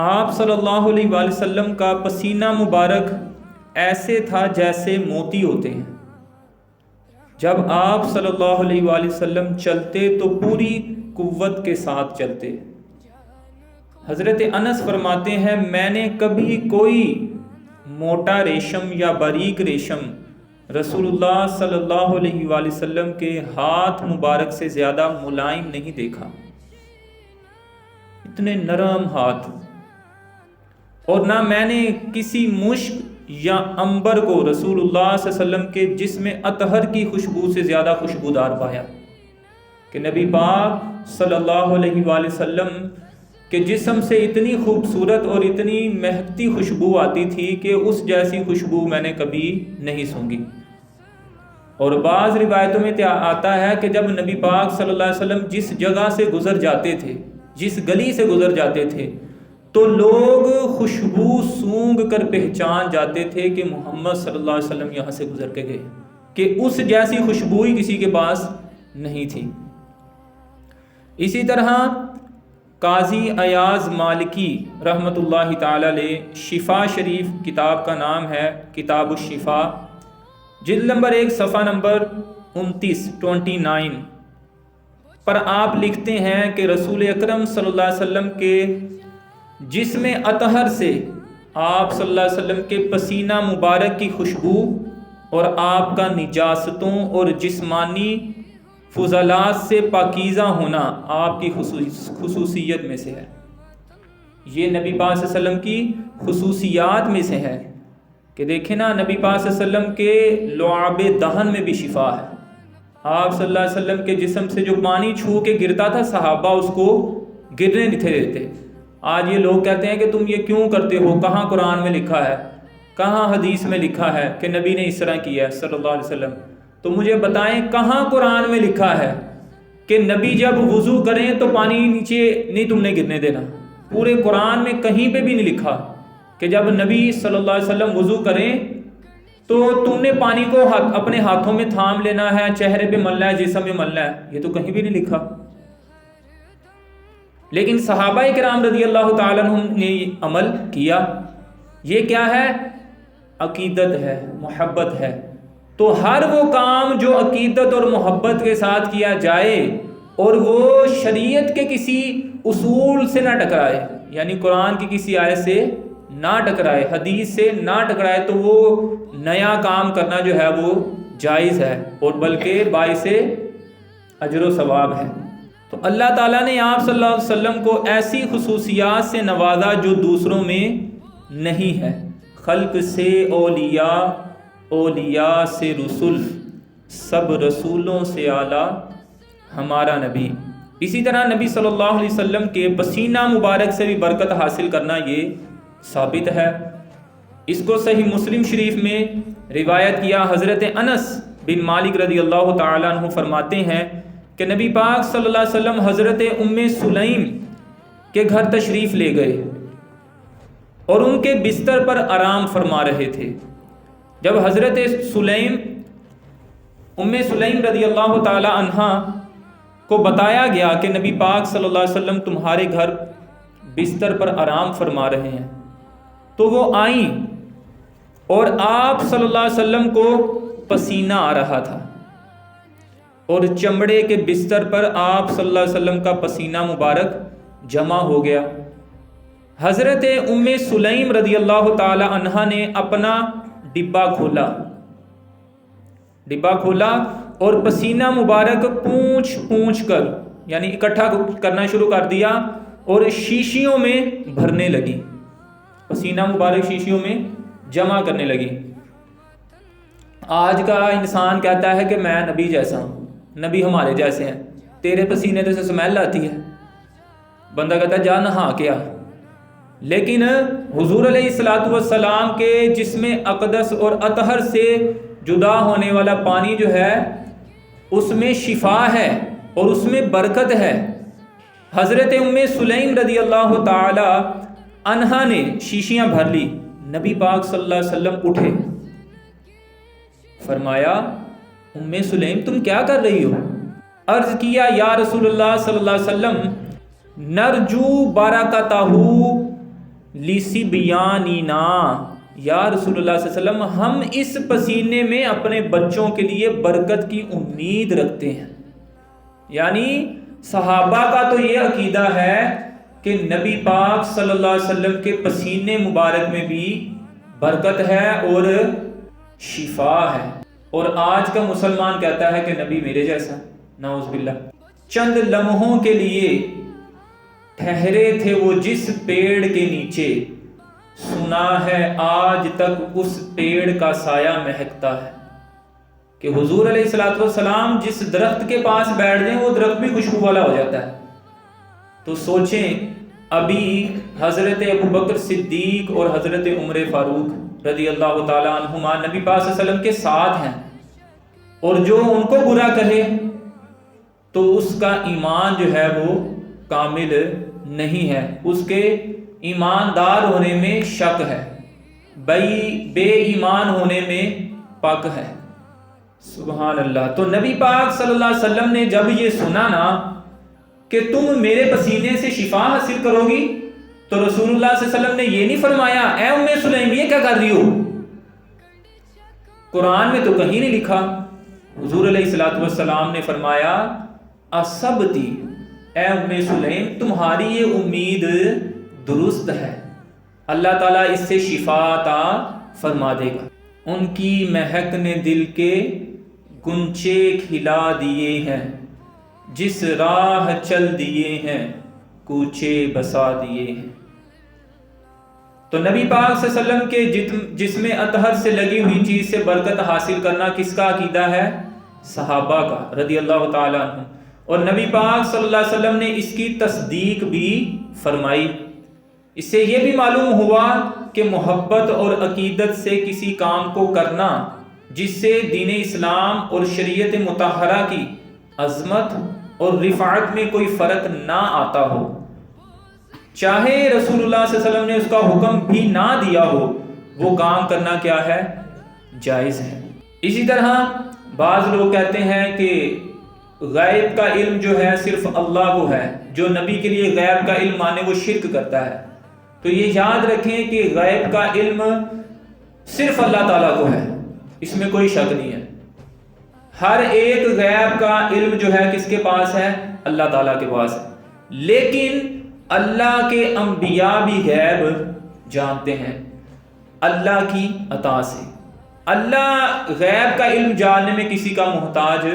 آپ صلی اللہ علیہ وآلہ وسلم کا پسینہ مبارک ایسے تھا جیسے موتی ہوتے ہیں. جب آپ صلی اللہ علیہ وآلہ وسلم چلتے تو پوری قوت کے ساتھ چلتے. حضرت انس فرماتے ہیں میں نے کبھی کوئی موٹا ریشم یا باریک ریشم رسول اللہ صلی اللہ علیہ وآلہ وسلم کے ہاتھ مبارک سے زیادہ ملائم نہیں دیکھا. اتنے نرم ہاتھ. اور نہ میں نے کسی مشک یا عنبر کو رسول اللہ صلی اللہ علیہ وسلم کے جسم اطہر کی خوشبو سے زیادہ خوشبودار پایا کہ نبی پاک صلی اللہ علیہ وآلہ وسلم کے جسم سے اتنی خوبصورت اور اتنی مہکتی خوشبو آتی تھی کہ اس جیسی خوشبو میں نے کبھی نہیں سونگھی. اور بعض روایتوں میں آتا ہے کہ جب نبی پاک صلی اللہ علیہ وسلم جس جگہ سے گزر جاتے تھے، جس گلی سے گزر جاتے تھے، تو لوگ خوشبو سونگھ کر پہچان جاتے تھے کہ محمد صلی اللہ علیہ وسلم یہاں سے گزر کے گئے، کہ اس جیسی خوشبو ہی کسی کے پاس نہیں تھی. اسی طرح قاضی ایاز مالکی رحمۃ اللہ تعالی علیہ شفا شریف کتاب کا نام ہے کتاب الشفا، جلد نمبر 1 صفحہ نمبر 29 پر آپ لکھتے ہیں کہ رسول اکرم صلی اللہ علیہ وسلم کے جسم اطہر سے آپ صلی اللہ علیہ وسلم کے پسینہ مبارک کی خوشبو اور آپ کا نجاستوں اور جسمانی فضلات سے پاکیزہ ہونا آپ کی خصوصیت میں سے ہے. یہ نبی پاک صلی اللہ علیہ وسلم کی خصوصیات میں سے ہے کہ دیکھیں نا، نبی پاک صلی اللہ علیہ وسلم کے لعاب دہن میں بھی شفا ہے. آپ صلی اللہ علیہ وسلم کے جسم سے جو پانی چھو کے گرتا تھا صحابہ اس کو گرنے نہیں تھے دیتے. آج یہ لوگ کہتے ہیں کہ تم یہ کیوں کرتے ہو، کہاں قرآن میں لکھا ہے، کہاں حدیث میں لکھا ہے کہ نبی نے اس طرح کیا ہے صلی اللہ علیہ وسلم. تو مجھے بتائیں کہاں قرآن میں لکھا ہے کہ نبی جب وضو کریں تو پانی نیچے نہیں تم نے گرنے دینا. پورے قرآن میں کہیں پہ بھی نہیں لکھا کہ جب نبی صلی اللہ علیہ وسلم وضو کریں تو تم نے پانی کو اپنے ہاتھوں میں تھام لینا ہے، چہرے پہ ملنا ہے، جسم میں ملنا ہے. یہ تو کہیں بھی نہیں لکھا. لیکن صحابہ کرام رضی اللہ تعالیٰ عنہم نے عمل کیا. یہ کیا ہے؟ عقیدت ہے، محبت ہے. تو ہر وہ کام جو عقیدت اور محبت کے ساتھ کیا جائے اور وہ شریعت کے کسی اصول سے نہ ٹکرائے، یعنی قرآن کی کسی آیت سے نہ ٹکرائے، حدیث سے نہ ٹکرائے، تو وہ نیا کام کرنا جو ہے وہ جائز ہے اور بلکہ باعث اجر و ثواب ہے. تو اللہ تعالیٰ نے آپ صلی اللہ علیہ وسلم کو ایسی خصوصیات سے نوازا جو دوسروں میں نہیں ہے. خلق سے اولیاء، اولیاء سے رسول، سب رسولوں سے اعلیٰ ہمارا نبی. اسی طرح نبی صلی اللہ علیہ وسلم کے پسینہ مبارک سے بھی برکت حاصل کرنا یہ ثابت ہے. اس کو صحیح مسلم شریف میں روایت کیا. حضرت انس بن مالک رضی اللہ تعالیٰ عنہ فرماتے ہیں کہ نبی پاک صلی اللہ علیہ وسلم حضرت ام سلیم کے گھر تشریف لے گئے اور ان کے بستر پر آرام فرما رہے تھے. جب حضرت ام سلیم رضی اللہ تعالی عنہا کو بتایا گیا کہ نبی پاک صلی اللہ علیہ وسلم تمہارے گھر بستر پر آرام فرما رہے ہیں، تو وہ آئیں اور آپ صلی اللہ علیہ وسلم کو پسینہ آ رہا تھا اور چمڑے کے بستر پر آپ صلی اللہ علیہ وسلم کا پسینہ مبارک جمع ہو گیا. حضرت ام سلیم رضی اللہ تعالی عنہا نے اپنا ڈبہ کھولا اور پسینہ مبارک پونچھ کر یعنی اکٹھا کرنا شروع کر دیا اور شیشیوں میں بھرنے لگی. پسینہ مبارک شیشیوں میں جمع کرنے لگی. آج کا انسان کہتا ہے کہ میں نبی جیسا ہوں، نبی ہمارے جیسے ہیں، تیرے پسینے سے سمیل آتی ہے. بندہ کہتا ہے جا نہا کے آ. لیکن حضور علیہ الصلوۃ والسلام کے جسم اقدس اور اطہر سے جدا ہونے والا پانی جو ہے اس میں شفا ہے اور اس میں برکت ہے. حضرت ام سلیم رضی اللہ تعالی عنہا نے شیشیاں بھر لی. نبی پاک صلی اللہ علیہ وسلم اٹھے، فرمایا ام سلیم تم کیا کر رہی ہو؟ عرض کیا یا رسول اللہ صلی اللہ علیہ وسلم نرجو برکتہ لِسِبْيَانِنَا، یا رسول اللہ صلی اللہ علیہ وسلم ہم اس پسینے میں اپنے بچوں کے لیے برکت کی امید رکھتے ہیں۔ یعنی صحابہ کا تو یہ عقیدہ ہے کہ نبی پاک صلی اللہ علیہ وسلم کے پسینے مبارک میں بھی برکت ہے اور شفا ہے، اور آج کا مسلمان کہتا ہے کہ نبی میرے جیسا، نعوذ باللہ۔ چند لمحوں کے لیے ٹھہرے تھے وہ جس پیڑ کے نیچے، سنا ہے آج تک اس پیڑ کا سایہ مہکتا ہے۔ کہ حضور علیہ الصلوۃ والسلام جس درخت کے پاس بیٹھ جائیں وہ درخت بھی خوشبو والا ہو جاتا ہے۔ تو سوچیں ابھی حضرت ابوبکر صدیق اور حضرت عمر فاروق رضی اللہ تعالیٰ عنہما نبی پاک صلی اللہ علیہ وسلم کے ساتھ ہیں، اور جو ان کو برا کہے تو اس کا ایمان جو ہے وہ کامل نہیں ہے، اس کے ایماندار ہونے میں شک ہے، بے ایمان ہونے میں پک ہے۔ سبحان اللہ۔ تو نبی پاک صلی اللہ علیہ وسلم نے جب یہ سنا نا کہ تم میرے پسینے سے شفا حاصل کرو گی، تو رسول اللہ صلی اللہ علیہ وسلم نے یہ نہیں فرمایا اے ام سلیم یہ کیا کر رہی ہو، قرآن میں تو کہیں نہیں لکھا۔ حضور علیہ الصلوۃ والسلام نے فرمایا اصبتی، اے ام سلیم تمہاری یہ امید درست ہے، اللہ تعالیٰ اس سے شفا عطا فرما دے گا۔ ان کی مہک نے دل کے گنچے کھلا دیے ہیں، جس راہ چل دیے ہیں کوچے بسا دیے ہیں۔ تو نبی پاک صلی اللہ علیہ وسلم کے جسم اطہر سے لگی ہوئی چیز سے برکت حاصل کرنا کس کا عقیدہ ہے؟ صحابہ کا رضی اللہ تعالیٰ عنہ، اور نبی پاک صلی اللہ علیہ وسلم نے اس کی تصدیق بھی فرمائی۔ اس سے یہ بھی معلوم ہوا کہ محبت اور عقیدت سے کسی کام کو کرنا جس سے دین اسلام اور شریعت مطہرہ کی عظمت اور رفعت میں کوئی فرق نہ آتا ہو، چاہے رسول اللہ صلی اللہ علیہ وسلم نے اس کا حکم بھی نہ دیا ہو، وہ کام کرنا کیا ہے؟ جائز ہے۔ اسی طرح بعض لوگ کہتے ہیں کہ غیب کا علم جو ہے صرف اللہ کو ہے، جو نبی کے لیے غیب کا علم مانے وہ شرک کرتا ہے۔ تو یہ یاد رکھیں کہ غیب کا علم صرف اللہ تعالیٰ کو ہے، اس میں کوئی شک نہیں ہے۔ ہر ایک غیب کا علم جو ہے کس کے پاس ہے؟ اللہ تعالیٰ کے پاس ہے، لیکن اللہ کے انبیاء بھی غیب جانتے ہیں اللہ کی عطا سے۔ اللہ غیب کا علم جاننے میں کسی کا محتاج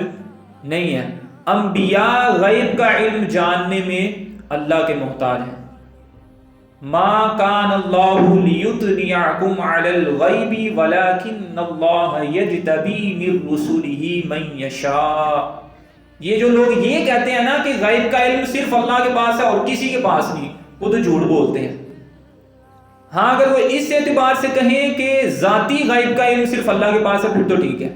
نہیں ہے، انبیاء غیب کا علم جاننے میں اللہ کے محتاج ہیں۔ ما کان اللہ لیطلعکم علی الغیب ولکن اللہ یجتبی من رسلہ من یشاء۔ یہ جو لوگ یہ کہتے ہیں نا کہ غیب کا علم صرف اللہ کے پاس ہے اور کسی کے پاس نہیں، وہ تو جھوٹ بولتے ہیں۔ ہاں اگر وہ اس اعتبار سے کہیں کہ ذاتی غیب کا علم صرف اللہ کے پاس ہے پھر تو ٹھیک ہے،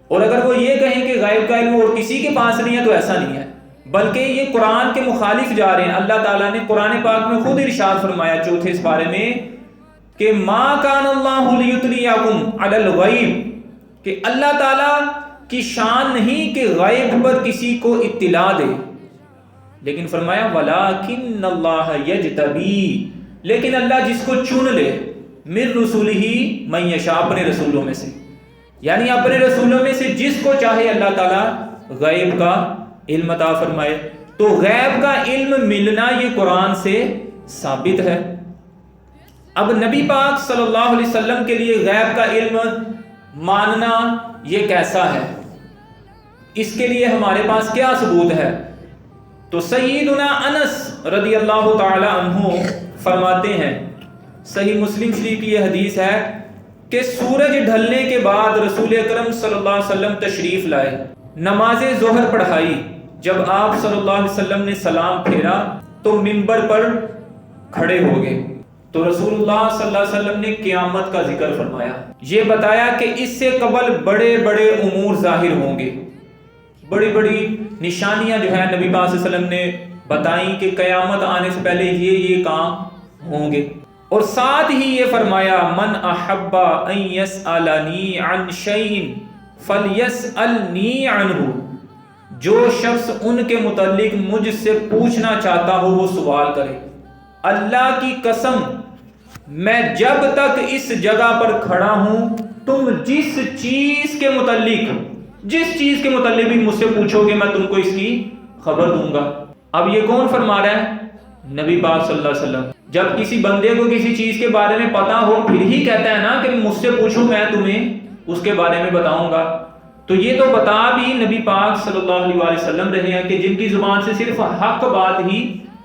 اور اگر وہ یہ کہیں کہ غیب کا علم اور کسی کے پاس نہیں ہے تو ایسا نہیں ہے، بلکہ یہ قرآن کے مخالف جا رہے ہیں۔ اللہ تعالیٰ نے قرآن پاک میں خود ارشاد فرمایا چوتھے اس بارے میں کہ ما کان اللہ لیطلعکم علی الغیب، کہ اللہ تعالیٰ کی شان نہیں کہ غیب پر کسی کو اطلاع دے، لیکن فرمایا ولکن اللہ یجتبی، لیکن اللہ جس کو چن لے، من رسولہ من یشاء، اپنے رسولوں میں سے، یعنی اپنے رسولوں میں سے جس کو چاہے اللہ تعالیٰ غیب کا علم عطا فرمائے۔ تو غیب کا علم ملنا یہ قرآن سے ثابت ہے۔ اب نبی پاک صلی اللہ علیہ وسلم کے لیے غیب کا علم ماننا یہ کیسا ہے، اس کے لیے ہمارے پاس کیا ثبوت ہے؟ تو سیدنا انس رضی اللہ تعالی عنہ فرماتے ہیں، صحیح مسلم شریف کی یہ حدیث ہے کہ سورج ڈھلنے کے بعد رسول اکرم صلی اللہ علیہ وسلم تشریف لائے، نماز ظہر پڑھائی، جب آپ صلی اللہ علیہ وسلم نے سلام پھیرا تو منبر پر کھڑے ہو گئے، تو رسول اللہ صلی اللہ علیہ وسلم نے قیامت کا ذکر فرمایا، یہ بتایا کہ اس سے قبل بڑے بڑے امور ظاہر ہوں گے، بڑی بڑی نشانیاں جو ہیں نبی پاک صلی اللہ علیہ وسلم نے بتائیں کہ قیامت آنے سے پہلے یہ کام ہوں گے، اور ساتھ ہی یہ فرمایا من احب ان یسألنی عن شیء فلیسألنی عنہ، جو شخص ان کے متعلق مجھ سے پوچھنا چاہتا ہو وہ سوال کرے۔ اللہ کی قسم میں جب تک اس جگہ پر کھڑا ہوں تم جس چیز کے متعلق بھی مجھ سے پوچھو گے میں تم کو اس کی خبر دوں گا۔ اب یہ کون فرما رہا ہے؟ نبی پاک صلی اللہ علیہ وسلم۔ جب کسی بندے کو کسی چیز کے بارے میں پتا ہو پھر ہی کہتا ہے نا کہ مجھ سے پوچھو میں تمہیں اس کے بارے میں بتاؤں گا۔ تو یہ تو بتا بھی نبی پاک صلی اللہ علیہ وسلم رہے ہیں کہ جن کی زبان سے صرف حق بات ہی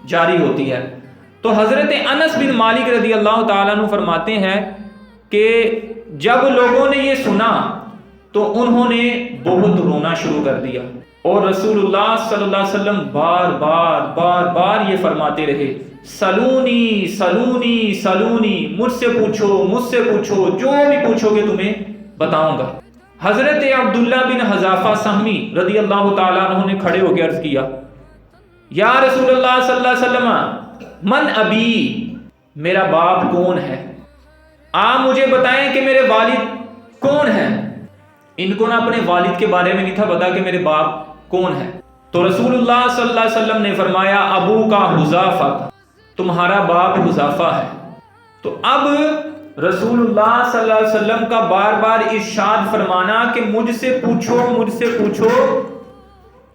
جاری ہوتی ہے۔ تو حضرت انس بن مالک رضی اللہ تعالیٰ عنہ فرماتے ہیں کہ جب لوگوں نے یہ سنا تو انہوں نے بہت رونا شروع کر دیا، اور رسول اللہ صلی اللہ علیہ وسلم بار بار یہ فرماتے رہے، سلونی سلونی سلونی، مجھ سے پوچھو، جو بھی پوچھو گے تمہیں بتاؤں گا۔ حضرت عبداللہ بن حذافہ سہمی رضی اللہ تعالیٰ عنہ نے کھڑے ہو کے عرض کیا، یا رسول اللہ صلی اللہ علیہ وسلم، من ابی، میرا باپ کون ہے؟ آپ مجھے بتائیں کہ میرے والد کون ہیں۔ ان کو نہ اپنے والد کے بارے میں نہیں تھا پتا کہ میرے باپ کون ہے۔ تو رسول اللہ صلی اللہ علیہ وسلم نے فرمایا، ابو کا حذافہ، تمہارا باپ حذافہ ہے۔ تو اب رسول اللہ صلی اللہ علیہ وسلم کا بار بار ارشاد فرمانا کہ مجھ سے پوچھو،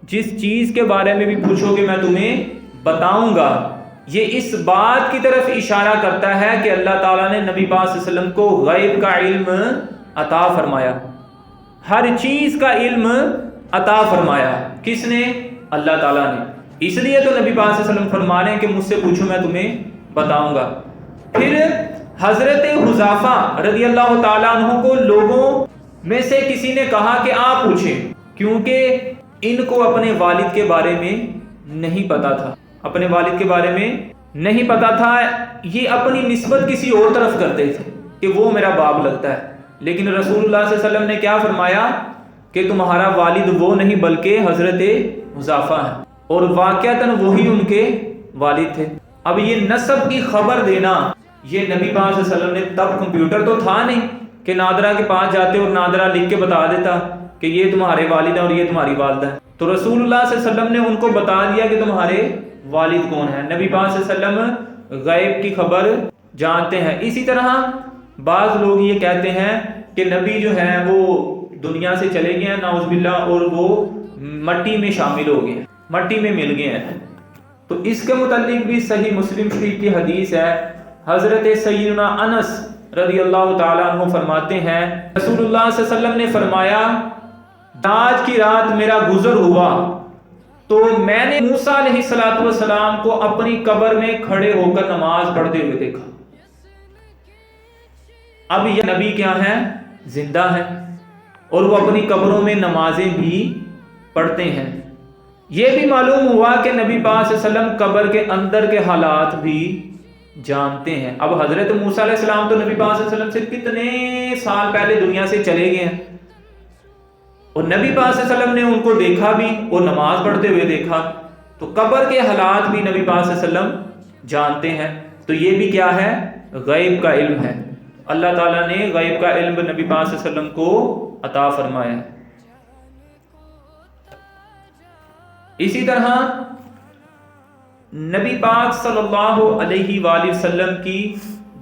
جس چیز کے بارے میں بھی پوچھو گے میں تمہیں بتاؤں گا، یہ اس بات کی طرف اشارہ کرتا ہے کہ اللہ تعالیٰ نے نبی پاک صلی اللہ علیہ وسلم کو غیب کا علم عطا فرمایا، ہر چیز کا علم عطا فرمایا۔ کس نے؟ اللہ تعالیٰ نے۔ اس لیے تو نبی پاک صلی اللہ علیہ وسلم فرما رہے ہیں کہ مجھ سے پوچھو میں تمہیں بتاؤں گا۔ پھر حضرت حذافہ رضی اللہ تعالیٰ عنہ کو لوگوں میں سے کسی نے کہا کہ آپ پوچھیں، کیونکہ ان کو اپنے والد کے بارے میں نہیں پتا تھا، یہ اپنی نسبت کسی اور طرف کرتے تھے کہ وہ میرا باپ لگتا ہے، لیکن رسول اللہ صلی اللہ علیہ وسلم نے کیا فرمایا کہ تمہارا والد وہ نہیں بلکہ حضرت حذافہ ہے، اور واقعتاً وہی ان کے والد تھے۔ اب یہ نسب کی خبر دینا، یہ نبی پاک صلی اللہ علیہ وسلم نے، تب کمپیوٹر تو تھا نہیں کہ نادرہ کے پاس جاتے اور نادرہ لکھ کے بتا دیتا کہ یہ تمہارے والد ہیں اور یہ تمہاری والدہ ہے۔ تو رسول اللہ صلی اللہ علیہ وسلم نے ان کو بتا دیا کہ تمہارے والد کون ہیں۔ نبی پاک صلی اللہ علیہ وسلم غیب کی خبر جانتے ہیں۔ اسی طرح بعض لوگ یہ کہتے ہیں کہ نبی جو ہیں وہ دنیا سے چلے گئے ہیں نعوذ باللہ، اور وہ مٹی میں شامل ہو گئے ہیں، مٹی میں مل گئے ہیں۔ تو اس کے متعلق بھی صحیح مسلم شریف کی حدیث ہے۔ حضرت سیدنا انس رضی اللہ تعالیٰ عنہ فرماتے ہیں، رسول اللہ صلی اللہ علیہ وسلم نے فرمایا، آج کی رات میرا گزر ہوا تو میں نے موسیٰ علیہ السلام کو اپنی قبر میں کھڑے ہو کر نماز پڑھتے ہوئے دیکھا۔ اب یہ نبی کیا ہیں؟ زندہ ہیں، اور وہ اپنی قبروں میں نمازیں بھی پڑھتے ہیں۔ یہ بھی معلوم ہوا کہ نبی پاک صلی اللہ علیہ وسلم قبر کے اندر کے حالات بھی جانتے ہیں۔ اب حضرت موسیٰ علیہ السلام تو نبی پاک صلی اللہ علیہ وسلم سے کتنے سال پہلے دنیا سے چلے گئے ہیں، اور نبی پاک صلی اللہ علیہ وسلم نے ان کو دیکھا بھی اور نماز پڑھتے ہوئے دیکھا، تو قبر کے حالات بھی نبی پاک صلی اللہ علیہ وسلم جانتے ہیں۔ تو یہ بھی کیا ہے؟ غیب کا علم ہے۔ اللہ تعالیٰ نے غیب کا علم نبی پاک صلی اللہ علیہ وسلم کو عطا فرمایا ہے۔ اسی طرح نبی پاک صلی اللہ علیہ وآلہ وسلم کی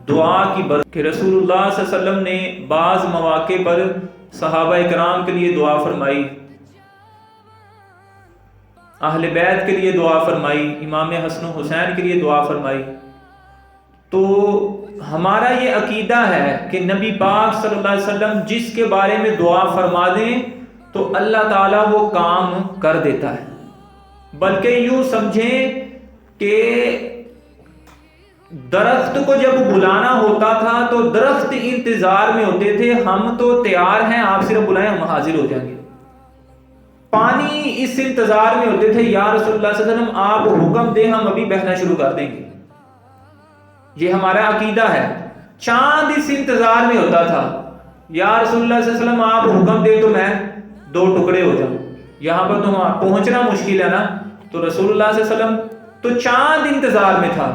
دعا کی برکت کہ رسول اللہ صلی اللہ علیہ وسلم نے بعض مواقع پر صحابہ اکرام کے لیے دعا فرمائی، اہل بیت کے لیے دعا فرمائی، امام حسن و حسین کے لیے دعا فرمائی۔ تو ہمارا یہ عقیدہ ہے کہ نبی پاک صلی اللہ علیہ وسلم جس کے بارے میں دعا فرما دیں تو اللہ تعالیٰ وہ کام کر دیتا ہے، بلکہ یوں سمجھیں کہ درخت کو جب بلانا ہوتا تھا تو درخت انتظار میں ہوتے تھے، ہم تو تیار ہیں، آپ صرف بلائیں ہم حاضر ہو جائیں گے۔ پانی اس انتظار میں ہوتے تھے، یا رسول اللہ صلی اللہ علیہ وسلم آپ حکم دیں ہم ابھی بہنا شروع کر دیں گے۔ یہ ہمارا عقیدہ ہے۔ چاند اس انتظار میں ہوتا تھا، یا رسول اللہ صلی اللہ علیہ وسلم آپ حکم دیں تو میں 2 ٹکڑے ہو جاؤں، یہاں پر تو پہنچنا مشکل ہے نا۔ تو رسول اللہ صلی اللہ علیہ وسلم تو چاند انتظار میں تھا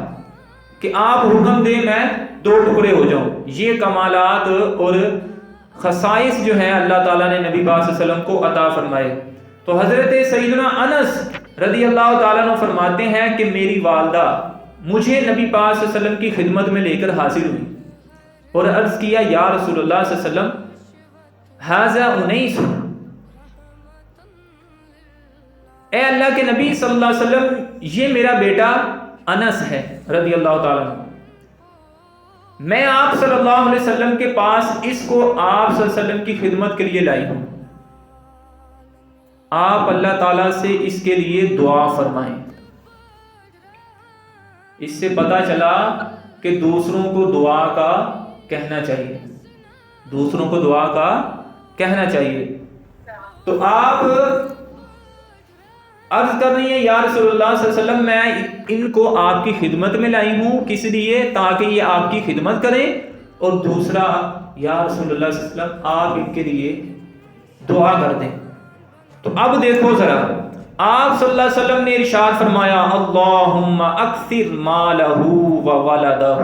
کہ آپ حکم دیں میں 2 ٹکڑے ہو جاؤں۔ یہ کمالات اور خصائص جو ہیں اللہ تعالیٰ نے نبی پاک صلی اللہ علیہ وسلم کو عطا فرمائے۔ تو حضرت سیدنا انس رضی اللہ تعالیٰ عنہ فرماتے ہیں کہ میری والدہ مجھے نبی پاک صلی اللہ علیہ وسلم کی خدمت میں لے کر حاضر ہوئی، اور عرض کیا یا رسول اللہ صلی اللہ علیہ وسلم ھذا انیس، اے اللہ کے نبی صلی اللہ علیہ وسلم یہ میرا بیٹا انس ہے رضی اللہ تعالیٰ عنہ، میں آپ صلی اللہ علیہ وسلم کے پاس اس کو آپ صلی اللہ علیہ وسلم کی خدمت کے لیے لائی ہوں، آپ اللہ تعالیٰ سے اس کے لیے دعا فرمائیں۔ اس سے پتہ چلا کہ دوسروں کو دعا کا کہنا چاہیے، دوسروں کو دعا کا کہنا چاہیے۔ تو آپ عرض کر رہی ہیں یا رسول اللہ صلی اللہ علیہ وسلم میں ان کو آپ کی خدمت میں لائی ہوں، کس لیے؟ تاکہ یہ آپ کی خدمت کریں، اور دوسرا یا رسول اللہ صلی اللہ علیہ وسلم آپ ان کے لیے دعا کر دیں۔ تو اب دیکھو ذرا، آپ صلی اللہ علیہ وسلم نے ارشاد فرمایا اللہم اکثر مالہ و ولدہ،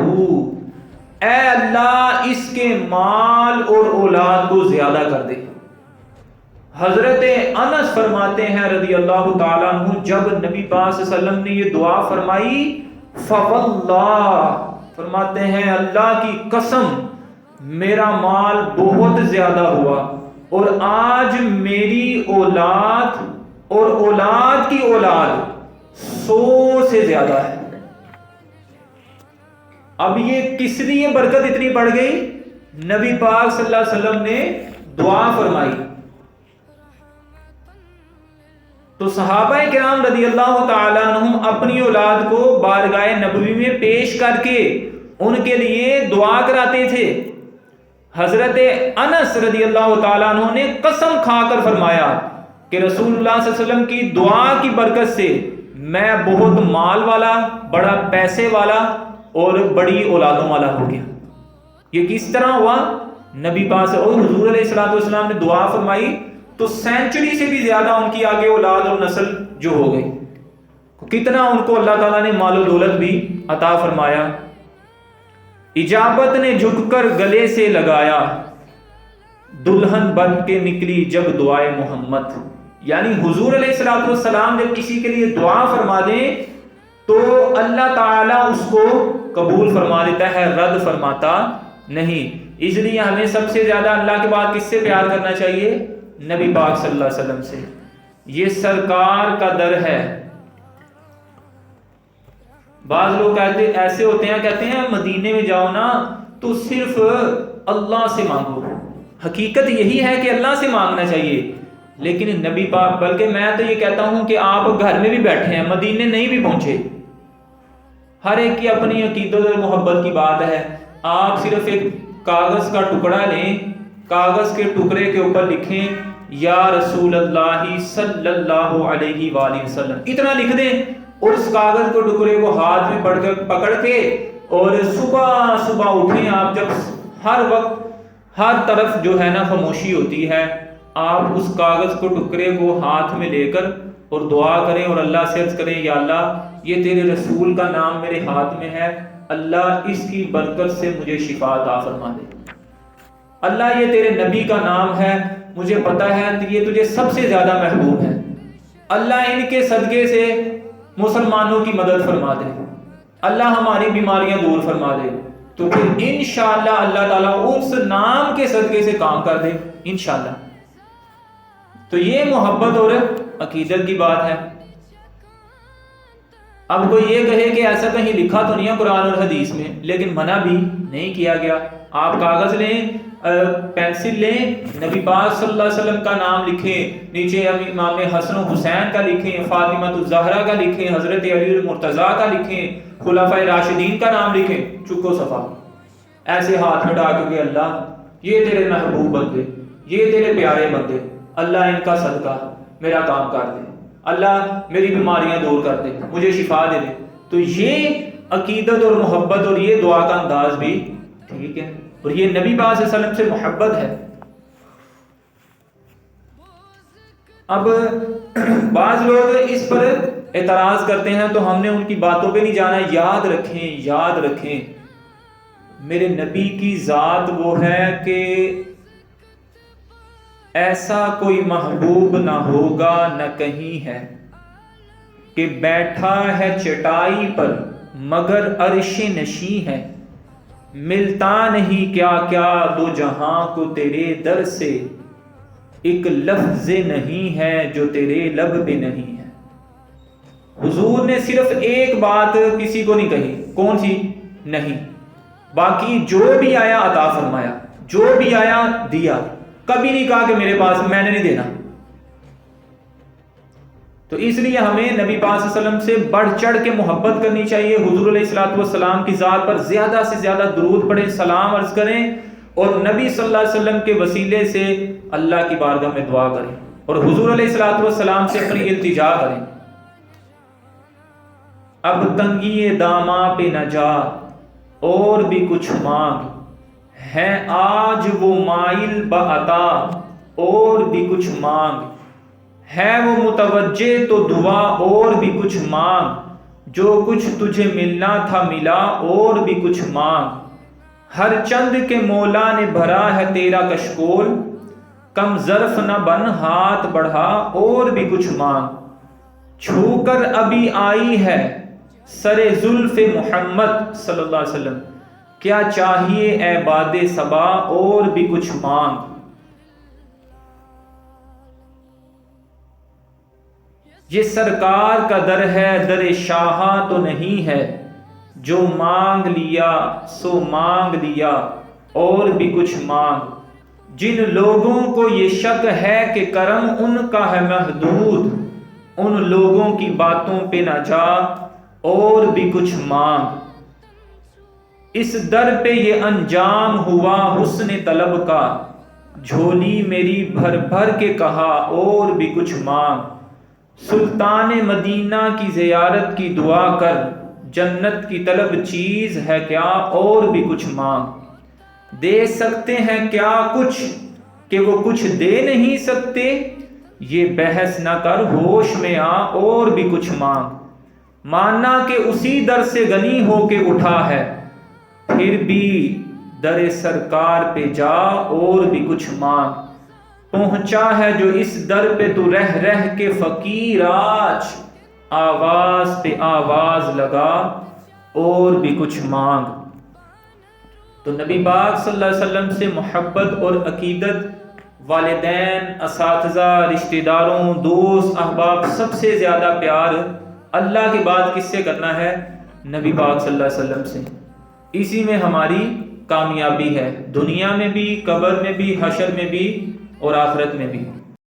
اے اللہ اس کے مال اور اولاد کو زیادہ کر دے۔ حضرت انس فرماتے ہیں رضی اللہ تعالیٰ عنہ، جب نبی پاک صلی اللہ علیہ وسلم نے یہ دعا فرمائی فواللہ، فرماتے ہیں اللہ کی قسم میرا مال بہت زیادہ ہوا، اور آج میری اولاد اور اولاد کی اولاد 100 سے زیادہ ہے۔ اب یہ کس لیے برکت اتنی بڑھ گئی؟ نبی پاک صلی اللہ علیہ وسلم نے دعا فرمائی۔ تو صحابہ کرام رضی اللہ تعالیٰ عنہم اپنی اولاد کو بارگاہ نبوی میں پیش کر کے ان کے لیے دعا کراتے تھے۔ حضرت انس رضی اللہ تعالیٰ عنہ نے قسم کھا کر فرمایا کہ رسول اللہ صلی اللہ علیہ وسلم کی دعا کی برکت سے میں بہت مال والا، بڑا پیسے والا اور بڑی اولادوں والا ہو گیا۔ یہ کس طرح ہوا؟ نبی پاک اور حضور علیہ الصلوۃ والسلام نے دعا فرمائی تو سینچری سے بھی زیادہ ان کی آگے اولاد اور نسل جو ہو گئی، کتنا ان کو اللہ تعالیٰ نے مال و دولت بھی عطا فرمایا۔ اجابت نے جھک کر گلے سے لگایا، دلہن بن کے نکلی جب دعائے محمد، یعنی حضور علیہ الصلوۃ والسلام جب کسی کے لیے دعا فرما دیں تو اللہ تعالیٰ اس کو قبول فرما دیتا ہے، رد فرماتا نہیں۔ اس لیے ہمیں سب سے زیادہ اللہ کے بعد کس سے پیار کرنا چاہیے؟ نبی پاک صلی اللہ علیہ وسلم سے۔ یہ سرکار کا در ہے۔ بعض لوگ کہتے ایسے ہوتے ہیں، کہتے ہیں مدینے میں جاؤ نا تو صرف اللہ سے مانگو۔ حقیقت یہی ہے کہ اللہ سے مانگنا چاہیے، لیکن نبی پاک، بلکہ میں تو یہ کہتا ہوں کہ آپ گھر میں بھی بیٹھے ہیں، مدینے نہیں بھی پہنچے، ہر ایک کی اپنی عقیدت اور محبت کی بات ہے۔ آپ صرف ایک کاغذ کا ٹکڑا لیں، کاغذ کے ٹکڑے کے اوپر لکھیں یا رسول اللہ صلی اللہ علیہ وآلہ وسلم، اتنا لکھ دیں، اور اس کاغذ کے ٹکڑے کو ہاتھ میں پکڑ کے اور صبح صبح اٹھیں آپ، جب ہر وقت ہر طرف جو ہے نا خاموشی ہوتی ہے، آپ اس کاغذ کو ٹکڑے کو ہاتھ میں لے کر اور دعا کریں اور اللہ سے عرض کریں یا اللہ یہ تیرے رسول کا نام میرے ہاتھ میں ہے، اللہ اس کی برکت سے مجھے شفا عطا فرما دے۔ اللہ یہ تیرے نبی کا نام ہے، مجھے پتا ہے یہ تجھے سب سے زیادہ محبوب ہے، اللہ ان کے صدقے سے مسلمانوں کی مدد فرما دے، اللہ ہماری بیماریاں دور فرما دے، تو پھر انشاءاللہ اللہ تعالیٰ اس نام کے صدقے سے کام کر دے انشاءاللہ۔ تو یہ محبت اور عقیدت کی بات ہے۔ اب کوئی یہ کہے کہ ایسا کہیں لکھا تو نہیں ہے قرآن اور حدیث میں، لیکن منع بھی نہیں کیا گیا۔ آپ کاغذ لیں، پینسل لیں، نبی پاک صلی اللہ علیہ وسلم کا نام لکھیں، نیچے امام حسن و حسین کا لکھیں، فاطمہ الزہرا کا لکھیں، حضرت علی المرتضیٰ کا لکھیں، خلفائے راشدین کا نام لکھیں، چکو صفا، ایسے ہاتھ میں ڈال کے اللہ یہ تیرے محبوب بندے، یہ تیرے پیارے بندے، اللہ ان کا صدقہ میرا کام کر دے، اللہ میری بیماریاں دور کر دے، مجھے شفا دے دے۔ تو یہ عقیدت اور محبت اور یہ دعا کا انداز بھی ٹھیک ہے، اور یہ نبی پاک صلی اللہ علیہ وسلم سے محبت ہے۔ اب بعض لوگ اس پر اعتراض کرتے ہیں تو ہم نے ان کی باتوں پہ نہیں جانا۔ یاد رکھیں، یاد رکھیں، میرے نبی کی ذات وہ ہے کہ ایسا کوئی محبوب نہ ہوگا نہ کہیں ہے کہ بیٹھا ہے چٹائی پر مگر عرش نشیں ہے، ملتا نہیں کیا کیا دو جہاں کو تیرے در سے، ایک لفظ نہیں ہے جو تیرے لب پہ نہیں ہے۔ حضور نے صرف ایک بات کسی کو نہیں کہی، کون سی؟ نہیں، باقی جو بھی آیا عطا فرمایا، جو بھی آیا دیا، کبھی نہیں کہا کہ میرے پاس میں نے نہیں دینا۔ تو اس لیے ہمیں نبی پاک صلی اللہ علیہ وسلم سے بڑھ چڑھ کے محبت کرنی چاہیے، حضور علیہ الصلوۃ والسلام کی ذات پر زیادہ سے زیادہ درود پڑھیں، سلام عرض کریں، اور نبی صلی اللہ علیہ وسلم کے وسیلے سے اللہ کی بارگاہ میں دعا کریں، اور حضور علیہ الصلوۃ والسلام سے اپنی التجا کریں۔ اب تنگی داماں پہ نہ جا اور بھی کچھ مانگ، ہے آج وہ مائل بعطا اور بھی کچھ مانگ، ہے وہ متوجہ تو دعا اور بھی کچھ مانگ، جو کچھ تجھے ملنا تھا ملا اور بھی کچھ مانگ، ہر چند کے مولا نے بھرا ہے تیرا کشکول، کم ظرف نہ بن ہاتھ بڑھا اور بھی کچھ مانگ، چھو کر ابھی آئی ہے سر زلف محمد صلی اللہ علیہ وسلم، کیا چاہیے اے باد صبا اور بھی کچھ مانگ۔ یہ سرکار کا در ہے، در شاہاں تو نہیں ہے، جو مانگ لیا سو مانگ لیا اور بھی کچھ مانگ، جن لوگوں کو یہ شک ہے کہ کرم ان کا ہے محدود، ان لوگوں کی باتوں پہ نہ جا اور بھی کچھ مانگ، اس در پہ یہ انجام ہوا حسن طلب کا، جھولی میری بھر بھر کے کہا اور بھی کچھ مانگ، سلطان مدینہ کی زیارت کی دعا کر، جنت کی طلب چیز ہے کیا اور بھی کچھ مانگ، دے سکتے ہیں کیا کچھ کہ وہ کچھ دے نہیں سکتے، یہ بحث نہ کر ہوش میں آ اور بھی کچھ مانگ، مانا کہ اسی در سے غنی ہو کے اٹھا ہے، پھر بھی در سرکار پہ جا اور بھی کچھ مانگ، پہنچا ہے جو اس در پہ تو رہ رہ کے فقیر آج، آواز پہ آواز لگا اور بھی کچھ مانگ۔ تو نبی پاک صلی اللہ علیہ وسلم سے محبت اور عقیدت والدین، اساتذہ، رشتہ داروں، دوست، احباب، سب سے زیادہ پیار اللہ کے بعد کس سے کرنا ہے؟ نبی پاک صلی اللہ علیہ وسلم سے۔ اسی میں ہماری کامیابی ہے، دنیا میں بھی، قبر میں بھی، حشر میں بھی اور آخرت میں بھی۔